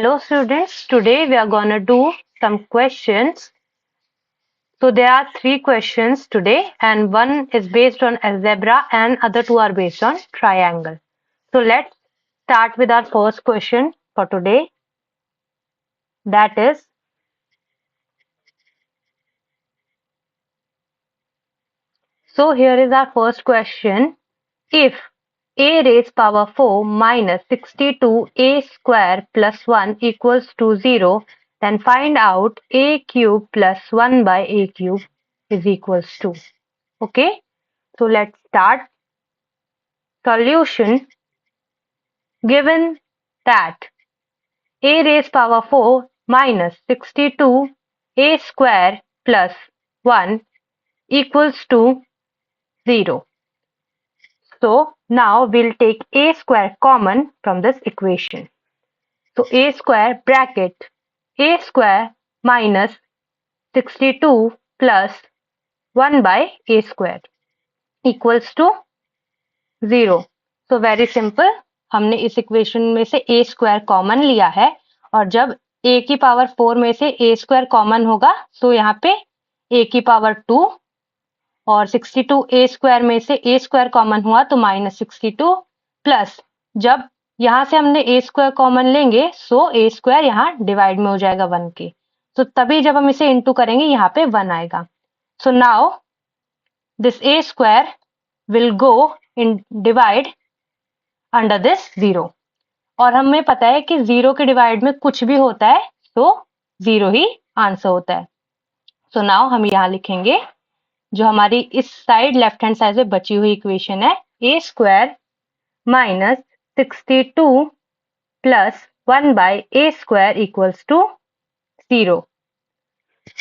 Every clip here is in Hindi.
Hello students, today we are gonna do some questions. So there are 3 questions today and one is based on algebra and other 2 are based on triangle. So let's start with our first question for today. That is, so here is our first question. If a raised power 4 minus 62a square plus 1 equals to 0, then find out a cube plus 1 by a cube is equals to. Okay, so let's start. Solution. Given that a raised power 4 minus 62a square plus 1 equals to 0. So now we'll take a square common from this equation. So a square bracket a square minus 62 plus 1 by a square equals to 0. So very simple, हमने इस इक्वेशन में से ए स्क्वायर कॉमन लिया है और जब ए की पावर 4 में से ए स्क्वायर कॉमन होगा तो यहाँ पे ए की पावर 2 और 62 ए स्क्वायर में से ए स्क्वायर कॉमन हुआ तो माइनस 62 प्लस जब यहाँ से हमने ए स्क्वायर कॉमन लेंगे सो ए स्क्वायर यहाँ डिवाइड में हो जाएगा 1 के, तो तभी जब हम इसे इंटू करेंगे यहाँ पे 1 आएगा. So now this A square will go in divide under this 0 और हमें पता है कि 0 के डिवाइड में कुछ भी होता है तो 0 ही आंसर होता है. सो नाउ हम यहाँ लिखेंगे जो हमारी इस साइड लेफ्ट हैंड साइड में बची हुई इक्वेशन है A square minus 62 plus 1 by A square equals to 0.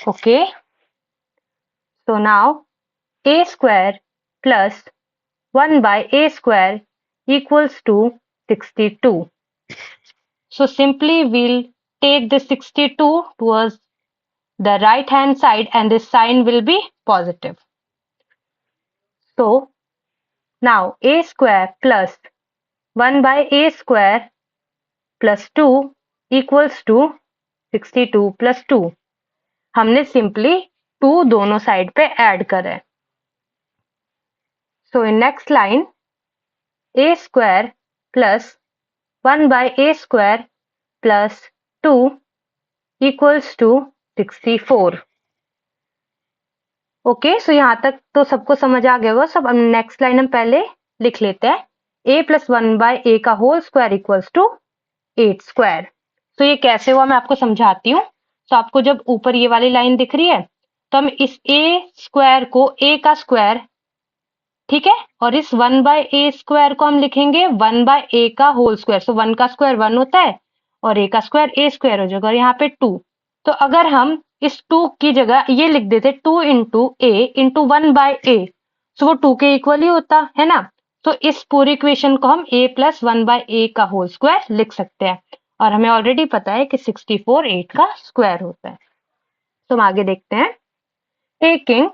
Okay, so now A square plus 1 by a square equals to 62. So simply we'll take the 62 towards the right hand side and this sign will be positive. So now a square plus 1 by a square plus 2 equals to 62 plus 2. हमने simply 2 दोनों साइड पे ऐड करा है. So in next line a square plus 1 by a square plus 2 equals to 64. Okay, सो यहाँ तक तो सबको समझ आ गया होगा. सब नेक्स्ट लाइन हम पहले लिख लेते हैं. a प्लस 1 बाय ए का whole square equals to 8 square. तो ये कैसे हुआ मैं आपको समझाती हूँ. तो आपको जब ऊपर ये वाली लाइन दिख रही है तो हम इस a स्क्वायर को a का स्क्वायर, ठीक है, और इस 1 बाय ए स्क्वायर को हम लिखेंगे 1 बाय ए का होल स्क्वायर. सो 1 का स्क्वायर 1 होता है और ए का स्क्वायर ए स्क्वायर हो जाएगा और यहाँ पे 2. तो अगर हम इस 2 की जगह ये लिख देते 2 इंटू ए इंटू 1 बाय ए, सो वो 2 के इक्वल ही होता है ना. तो इस पूरी इक्वेशन को हम a प्लस 1 बाय ए का होल स्क्वायर लिख सकते हैं और हमें ऑलरेडी पता है कि 64 8 का स्क्वायर होता है. तो हम आगे देखते हैं. Taking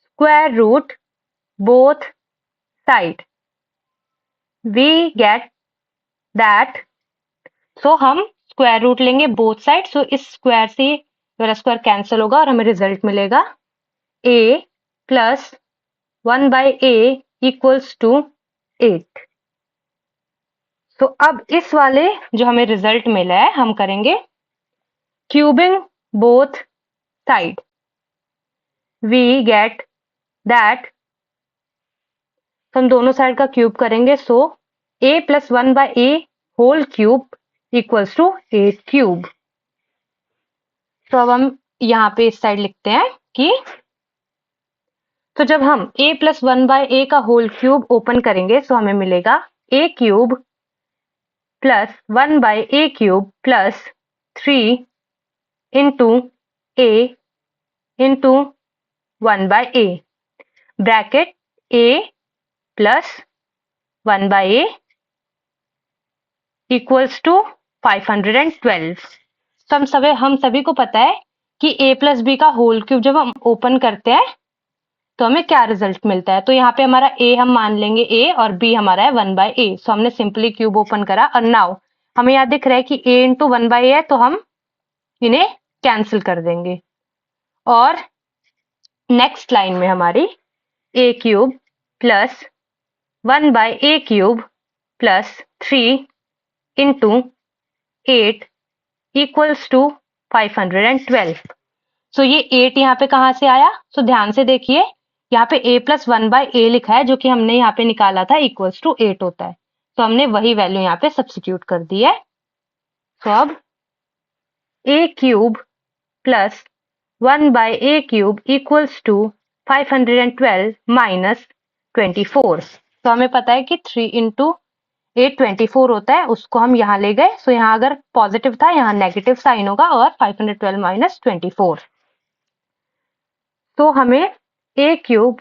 square root both side we get that. so हम स्क्वायर रूट लेंगे बोथ साइड. सो इस स्क्वायर से वाला स्क्वायर कैंसिल होगा और हमें रिजल्ट मिलेगा a plus 1 by a equals to 8. So अब इस वाले जो हमें रिजल्ट मिला है हम करेंगे cubing both side. We get that, तो हम दोनों साइड का क्यूब करेंगे. So a plus 1 by a whole cube equals to 8 cube. तो अब हम यहाँ पे इस साइड लिखते हैं कि तो जब हम a प्लस 1 बाय ए का होल क्यूब ओपन करेंगे तो हमें मिलेगा a cube plus 1 by a cube plus 3 into a into 1 by a bracket a plus 1 by a equals to 512. तो हम सभी को पता है कि a प्लस बी का होल क्यूब जब हम ओपन करते हैं तो हमें क्या रिजल्ट मिलता है. तो यहाँ पे हमारा a हम मान लेंगे a और b हमारा है 1 बाय ए. सो हमने सिंपली क्यूब ओपन करा और नाउ हमें यहाँ दिख रहा है कि a इंटू 1/a है, तो हम इन्हें कैंसिल कर देंगे। और नेक्स्ट लाइन में हमारी a cube plus 1/a cube plus 3 into 8 equals to 512। So ये 8 यहाँ पे कहाँ से आया? सो ध्यान से देखिए, यहाँ पे a प्लस 1/a लिखा है, जो कि हमने यहाँ पे निकाला था इक्वल्स टू 8 होता है। तो हमने वही वैल्यू यहाँ पे सब्स्टिट्यूट कर दी है। सो अब a cube plus 1/a cube equals to 512 minus 24। तो हमें पता है कि 3 इंटू 8 24 होता है, उसको हम यहाँ ले गए। सो यहाँ अगर पॉजिटिव था, यहाँ नेगेटिव साइन होगा, और 512 माइनस 24। तो हमें a cube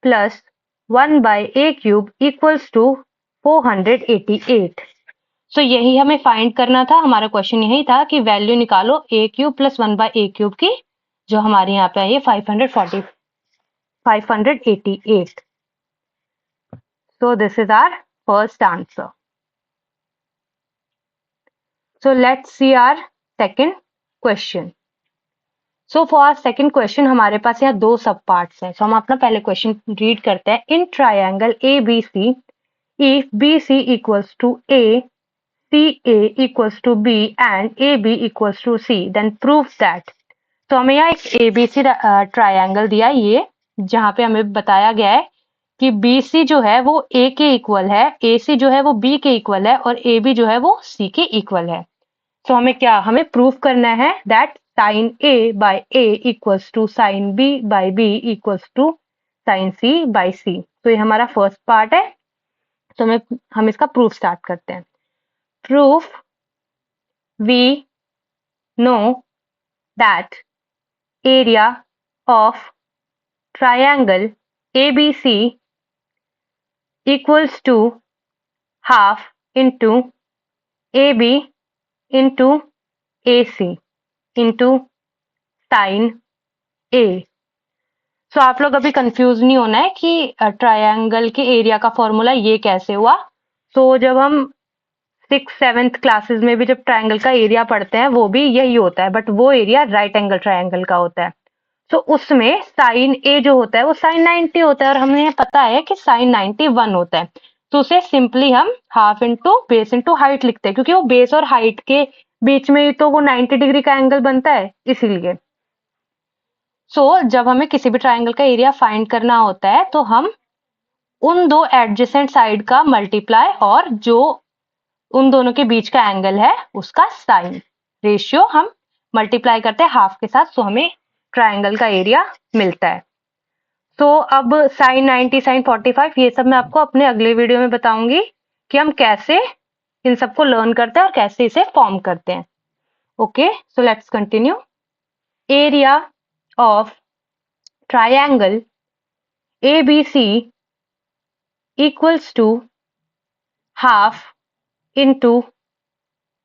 plus 1/a cube equals to 488। So यही हमें फाइंड करना था। हमारा क्वेश्चन यही था कि वैल्यू निकालो a cube plus 1/a cube की, जो हमारे यहाँ पे आई है 588। So this is our first answer. So let's see our second question. So for our second question हमारे पास यहाँ दो सब पार्ट्स हैं। So हम अपना पहले क्वेश्चन रीड करते हैं। In triangle ABC, if BC equals to A, CA equals to B and AB equals to C, then prove that. तो हमें यहाँ एक ABC ट्रायंगल दिया है, ये जहाँ पे हमें बताया गया है कि BC जो है वो A के इक्वल है, AC जो है वो B के इक्वल है, और AB जो है वो C के इक्वल है। तो हमें प्रूफ करना है that sine A by A equals to sine B by B equals to sine C by C। तो ये हमारा फर्स्ट पार्ट है। तो हम इसका प्रूफ स्टार्ट करते हैं। Proof we know that area of triangle ABC equals to half into AB into AC into sin A। सो आप लोग अभी कंफ्यूज नहीं होना है कि ट्रायंगल के एरिया का फॉर्मूला ये कैसे हुआ। तो जब हम 6th-7th क्लासेस में भी जब ट्रायंगल का एरिया पढ़ते हैं, वो भी यही होता है, बट वो एरिया राइट एंगल ट्रायंगल का होता है। तो उसमें साइन ए जो होता है वो साइन 90 होता है, और हमें पता है कि साइन 91 होता है। तो उसे सिंपली हम half into base into height लिखते हैं, क्योंकि वो बेस और हाइट के बीच में ही तो वो 90 डिग्री का एंगल बनता है, इसीलिए। जब हमें किसी भी ट्राइंगल का एरिया फाइंड करना होता है, तो हम उन दो एडजेसेंट साइड का मल्टीप्लाई, और जो उन दोनों के बीच का एंगल है उसका साइन रेशियो हम मल्टीप्लाई करते हैं हाफ के साथ। हमें ट्रायंगल का एरिया मिलता है। अब साइन 90, साइन 45, ये सब मैं आपको अपने अगले वीडियो में बताऊंगी कि हम कैसे इन सबको लर्न करते हैं और कैसे इसे फॉर्म करते हैं। Okay, so let's continue. Area of triangle ABC equals to half into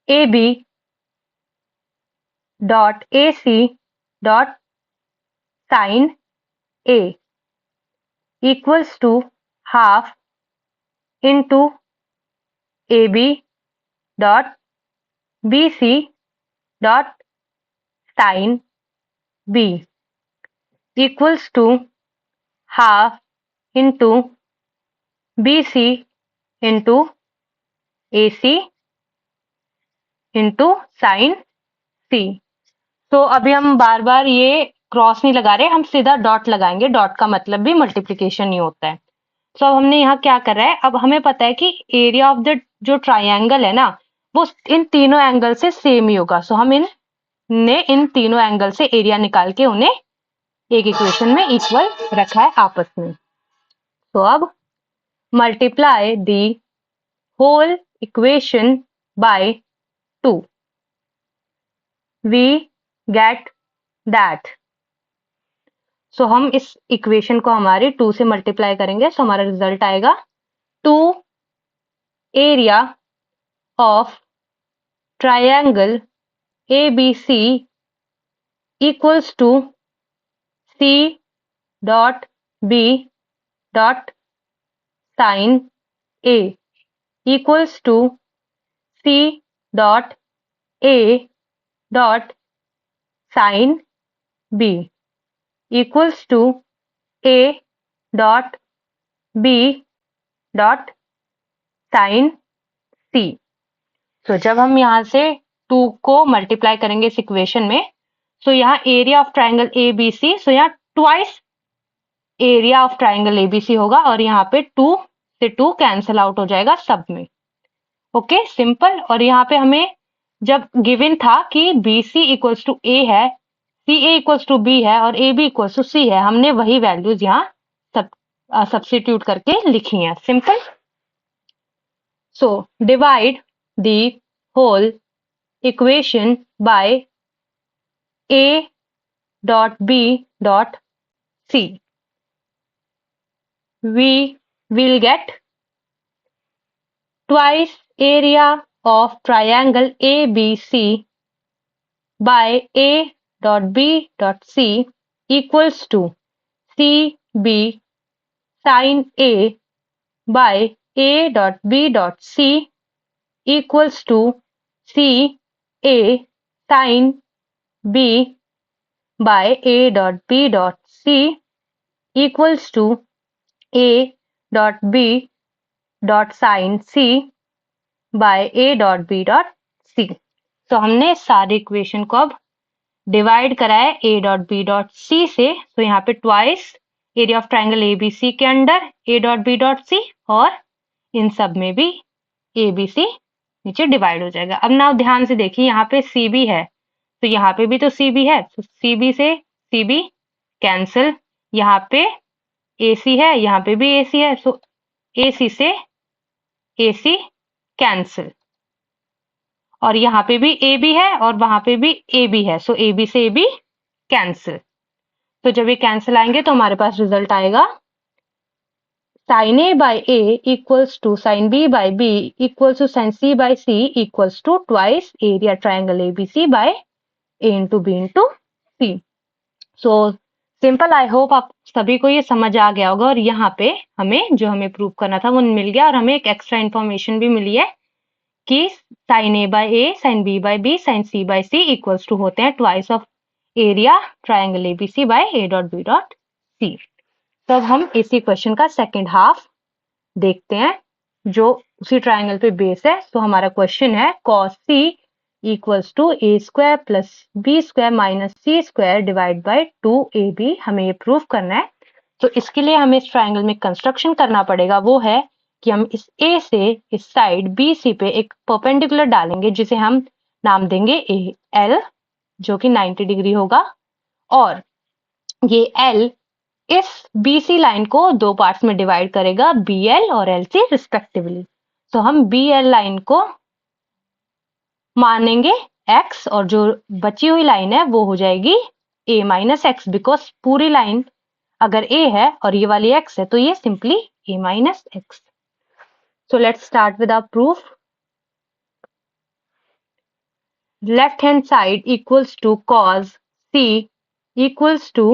AB dot AC dot sine A equals to half into AB dot BC dot sin B equals to half into BC into AC into sin C। तो अभी हम बार बार ये क्रॉस नहीं लगा रहे, हम सीधा डॉट लगाएंगे। डॉट का मतलब भी मल्टीप्लिकेशन ही होता है। अब हमने यहाँ क्या कर रहा है, अब हमें पता है कि एरिया ऑफ द जो ट्राइंगल है ना, वो इन तीनों एंगल से सेम ही होगा। हम इन तीनों एंगल से एरिया निकाल के उन्हें एक इक्वेशन में इक्वल रखा है आपस में। अब multiply the whole equation by 2, we get that. हम इस इक्वेशन को हमारे 2 से मल्टीप्लाई करेंगे, हमारा रिजल्ट आएगा 2 area of triangle ABC equals to C dot B dot sin A equals to C dot A dot sine B equals to A dot B dot sine C. तो जब हम यहाँ से 2 को मल्टीप्लाई करेंगे इस इक्वेशन में, सो यहाँ area of triangle A B C, so यहाँ twice area of triangle ABC होगा और यहाँ पे 2 से 2 कैंसिल आउट हो जाएगा सब में। Okay, simple. और यहाँ पे हमें जब गिवन था कि b c equals to a है, c a equals to b है और a b equals to c है, हमने वही वैल्यूज यहाँ सब्स्टिट्यूट करके लिखी हैं। Simple. So divide the whole equation by A dot B dot c, we will get twice area of triangle ABC by A dot B dot C equals to CB sin A by A dot B dot C equals to CA sin B by A dot B dot C equals to A dot B dot sine C by A dot B dot सी। तो हमने सारे इक्वेशन को अब डिवाइड करा है A dot B dot C से। तो यहाँ पे twice area of triangle A B C के under A dot B dot C, और इन सब में भी ए बी सी नीचे डिवाइड हो जाएगा। अब ना ध्यान से देखिए, यहाँ पे सी बी है तो यहाँ पे भी तो सी बी है, तो सी बी से सी बी कैंसिल। यहाँ पे ए सी है, यहाँ पे भी ए सी है, सो ए सी से AC कैंसिल। और यहाँ पे भी ए बी है और वहां पे भी ए बी है, सो ए बी से ए बी कैंसिल। तो जब ये कैंसिल आएंगे तो हमारे पास रिजल्ट आएगा sine a by a equals to sine b by b equals to sine c by c equals to twice area triangle A B C by a into b into c. So simple. I hope आप सभी को ये समझ आ गया होगा। और यहाँ पे हमें जो हमें प्रूव करना था वो मिल गया, और हमें एक एक्स्ट्रा इन्फॉर्मेशन भी मिली है कि sine a by a, sine b by b, sine C by c equals to होते हैं twice of area triangle ABC by A dot B dot सी। तो अब हम इसी क्वेश्चन का सेकेंड हाफ देखते हैं जो उसी ट्राइंगल पे बेस है। तो हमारा क्वेश्चन है cos c equals to a square plus b square minus c square divide by 2ab। हमें ये प्रूव करना है। तो इसके लिए हमें इस ट्राइंगल में कंस्ट्रक्शन करना पड़ेगा, वो है कि हम इस ए से इस साइड बी सी पे एक परपेंडिकुलर डालेंगे जिसे हम नाम देंगे ए एल, जो कि 90 डिग्री होगा। और ये एल इस बी सी लाइन को दो पार्ट्स में डिवाइड करेगा, बी एल और एल सी रिस्पेक्टिवली। तो हम बी एल लाइन को मानेंगे एक्स, और जो बची हुई लाइन है वो हो जाएगी ए माइनस एक्स, बिकॉज पूरी लाइन अगर ए है और ये वाली एक्स है तो ये simply A minus x. So let's start with our proof. Left hand side equals to cos C equals to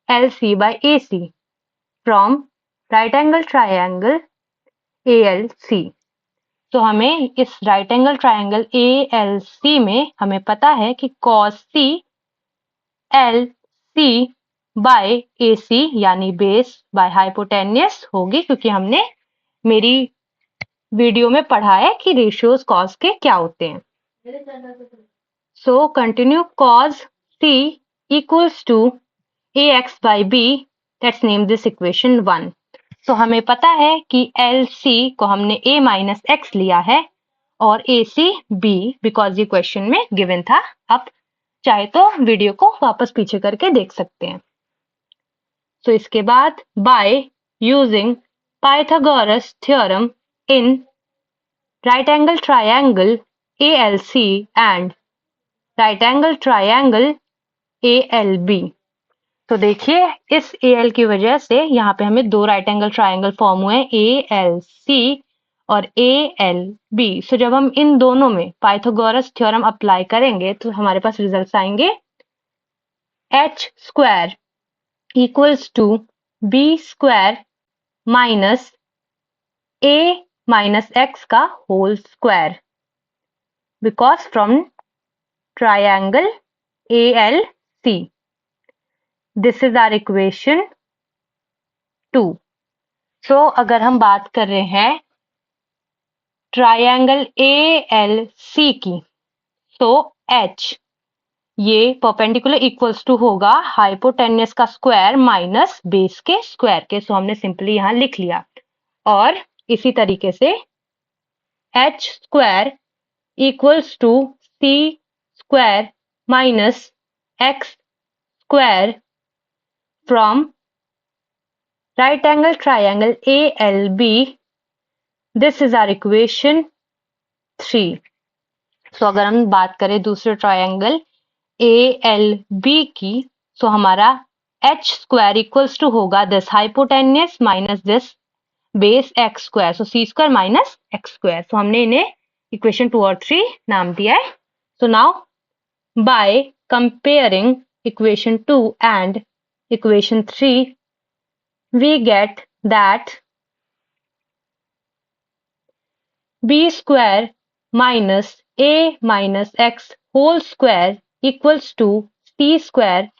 LC by AC from right angle triangle ALC. तो हमें इस right angle triangle ALC में हमें पता है कि cos C LC by AC यानी बेस by हाइपोटेन्यूस होगी, क्योंकि हमने मेरी वीडियो में पढ़ा है कि रेशियोज कॉस के क्या होते हैं। So continue cos C equals to ax by b, let's name this equation 1। तो हमें पता है कि LC को हमने a माइनस एक्स लिया है और AC b, बिकॉज ये क्वेश्चन में गिवन था। आप चाहे तो वीडियो को वापस पीछे करके देख सकते हैं। तो इसके बाद by using Pythagoras theorem in right angle triangle ALC and right angle triangle ALB। तो देखिए इस AL की वजह से यहाँ पे हमें दो राइट एंगल ट्राइंगल फॉर्म हुए ALC और ALB। सो जब हम इन दोनों में पाइथागोरस थ्योरम अप्लाई करेंगे तो हमारे पास रिजल्ट आएंगे h square equals to b square minus a minus X का whole square because from triangle ALC. This is our equation 2. So अगर हम बात कर रहे हैं ट्रायंगल ALC की, तो H ये परपेंडिकुलर इक्वल्स टू होगा हाइपोटेन्यूस का स्क्वायर माइनस बेस के स्क्वायर के. सो हमने सिंपली यहाँ लिख लिया. और इसी तरीके से h square equals to c square minus x square from right angle triangle ALB. This is our equation 3. So अगर हम बात करें दूसरे ट्रायंगल ALB की, सो हमारा h स्क्वायर इक्वल्स टू होगा this hypotenuse minus this base x square. So c square minus x square. So हमने इन्हें इक्वेशन 2 और 3 नाम दिया है. So now by comparing equation 2 and equation 3 we get that b square minus a minus x whole square equals to c square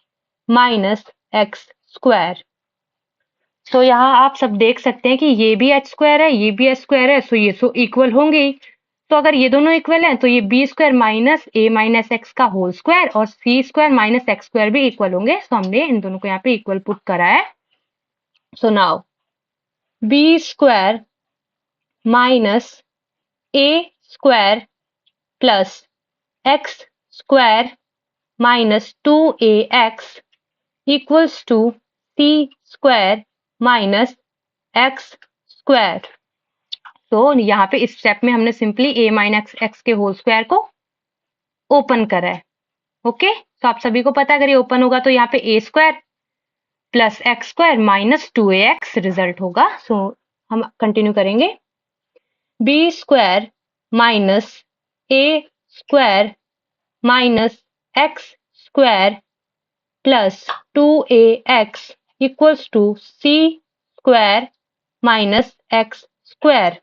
minus x square. तो यहाँ आप सब देख सकते हैं कि ये भी h स्क्वायर है, ये भी h स्क्वायर है. सो ये सो इक्वल होंगे ही. तो अगर ये दोनों इक्वल हैं तो ये b square minus a minus x का होल स्क्वायर और c square minus x square भी इक्वल होंगे. सो हमने इन दोनों को यहाँ पे इक्वल पुट करा है. So now b square minus a square plus x square minus 2ax equals to c square minus x square. तो यहाँ पे इस स्टेप में हमने सिंपली a माइनस x के होल स्क्वायर को ओपन करा है. ओके, तो आप सभी को पता है अगर ये ओपन होगा तो यहाँ पे a square plus x square minus 2ax result होगा. सो हम कंटिन्यू करेंगे. b square minus a square minus x square plus 2ax equals to c square minus x square.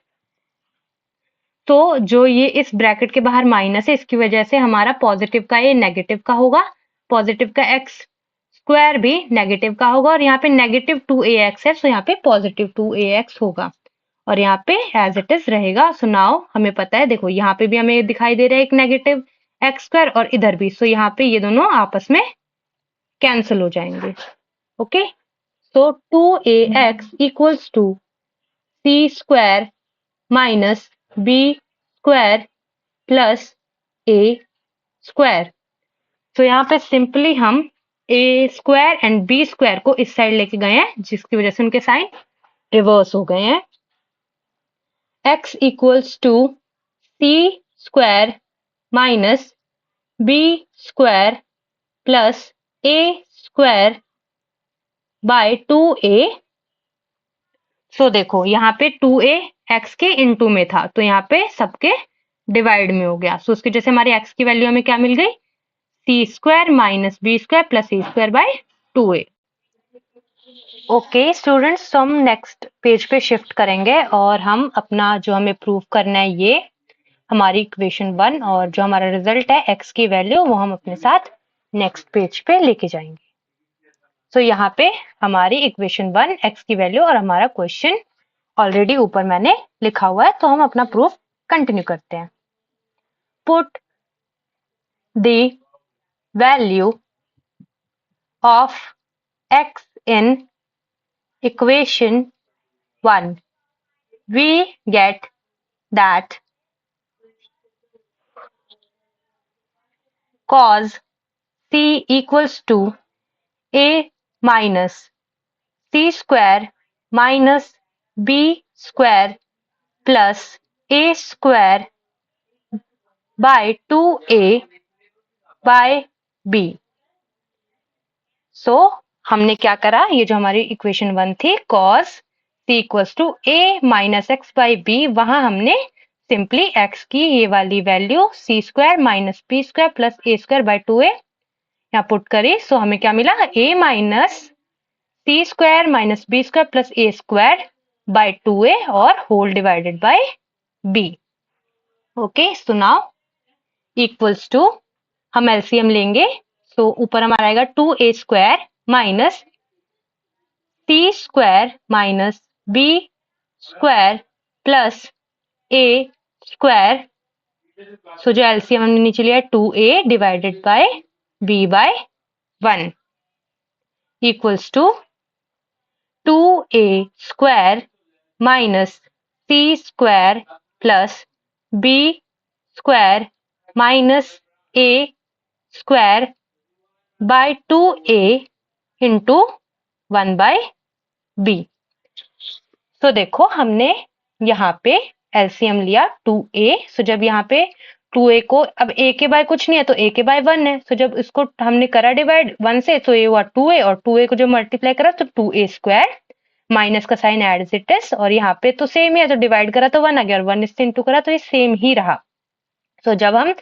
तो जो ये इस ब्रैकेट के बाहर माइनस है इसकी वजह से हमारा पॉजिटिव का ये नेगेटिव का होगा, पॉजिटिव का x स्क्वायर भी नेगेटिव का होगा और यहाँ पे नेगेटिव 2ax है. सो यहाँ पे पॉजिटिव 2ax होगा और यहाँ पे एज इट इज रहेगा. सो नाउ हमें पता है, देखो यहाँ पे भी हमें दिखाई दे रहा है एक नेगेटिव x स्क्वायर और इधर भी. सो यहाँ पे ये दोनों आपस में कैंसिल हो जाएंगे. Okay, so 2ax equals to c square minus b square plus a square. तो यहाँ पे सिंपली हम a square and b square को इस साइड लेके गए हैं जिसकी वजह से उनके साइन रिवर्स हो गए हैं. x equals to c square minus b square plus a square by 2a. So देखो यहाँ पे 2a x के इनटू में था तो यहाँ पे सबके डिवाइड में हो गया. सो उसकी जैसे हमारी x की वैल्यू हमें क्या मिल गई, c square minus b square plus a square by 2a. Okay students, तो हम नेक्स्ट पेज पे शिफ्ट करेंगे और हम अपना जो हमें प्रूव करना है ये हमारी इक्वेशन 1 और जो हमारा रिजल्ट है x की वैल्यू वो हम अपने साथ नेक्स्ट पेज पे लेके जाएंगे. तो यहाँ पे हमारी इक्वेशन 1 x की वैल्यू और हमारा क्वेश्चन ऑलरेडी ऊपर मैंने लिखा हुआ है. तो हम अपना प्रूफ कंटिन्यू करते हैं. Put the value of x in equation 1. We get that cos c equals to a minus c square minus b square plus a square by 2a by b. So हमने क्या करा, ये जो हमारी इक्वेशन 1 थी cos c equals to a minus x by b, वहां हमने सिंपली x की ये वाली value c square minus b square plus a square by 2a यहाँ पुट करी. सो हमें क्या मिला, a minus c square minus b square plus a square by 2a और whole divided by b. Okay, so now equals to, हम एलसीएम लेंगे, तो ऊपर हमारा आएगा 2a² minus c square minus b square plus a square. So जो एलसीएम हमने नीचे लिया 2a divided by b by 1 equals to 2a square minus c square plus b square minus a square by 2a into 1 by b। तो देखो हमने यहाँ पे एलसीएम लिया 2a। सो जब यहाँ पे 2a को, अब a के बाय कुछ नहीं है तो a के बाय 1 है, सो जब इसको हमने करा डिवाइड 1 से तो ये हुआ 2a, और 2a को जो मल्टीप्लाई करा तो 2a स्क्वायर, माइनस का साइन एड इट इज, और यहाँ पे तो सेम ही है, तो डिवाइड करा तो 1 आ गया, और 1 इससे इंटू करा तो ये सेम ही रहा। तो जब हम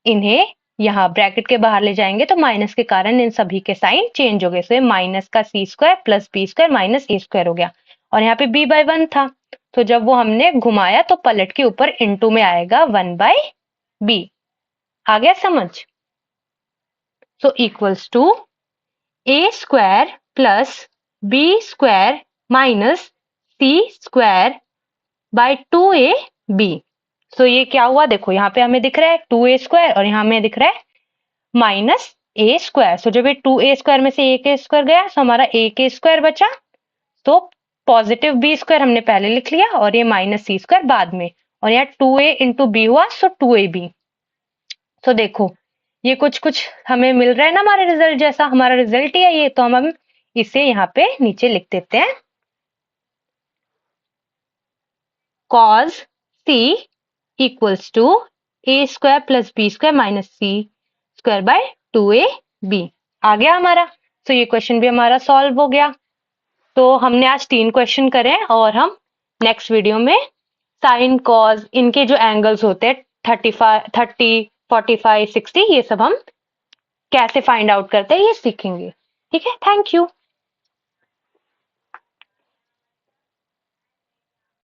इन्हें यहाँ ब्रैकेट के बाहर ले जाएंगे तो माइनस के कारण इन सभी के साइन चेंज हो गए। सो ये माइनस का c square plus b square minus a square हो गया, और यहाँ पे b बाय 1 था, तो जब वो हमने घुमाया तो पलट के ऊपर इनटू में आएगा 1 बाय b। आ गया समझ? So equals to a square plus b square minus c square by 2ab। सो ये क्या हुआ, देखो यहाँ पे हमें दिख रहा है 2a स्क्वायर और यहाँ हमें दिख रहा है माइनस a स्क्वायर। सो जब ये 2a स्क्वायर में से a स्क्वायर गया तो हमारा a स्क्वायर बचा, तो पॉजिटिव b स्क्वायर हमने पहले लिख लिया और ये माइनस c स्क्वायर बाद में, और यहाँ 2a इंटू b हुआ, सो 2ab। तो देखो ये कुछ कुछ हमें मिल रहा है ना हमारे रिजल्ट जैसा, हमारा रिजल्ट ही है ये, तो हम इसे यहाँ पे नीचे लिख देते हैं। cos c equals to a square plus b square minus c square by 2ab। आ गया हमारा। तो ये क्वेश्चन भी हमारा सॉल्व हो गया। तो हमने आज 3 क्वेश्चन करे, और हम नेक्स्ट वीडियो में साइन कॉज इनके जो एंगल्स होते हैं 35 30 45 60 ये सब हम कैसे फाइंड आउट करते हैं ये सीखेंगे। ठीक है, थैंक यू।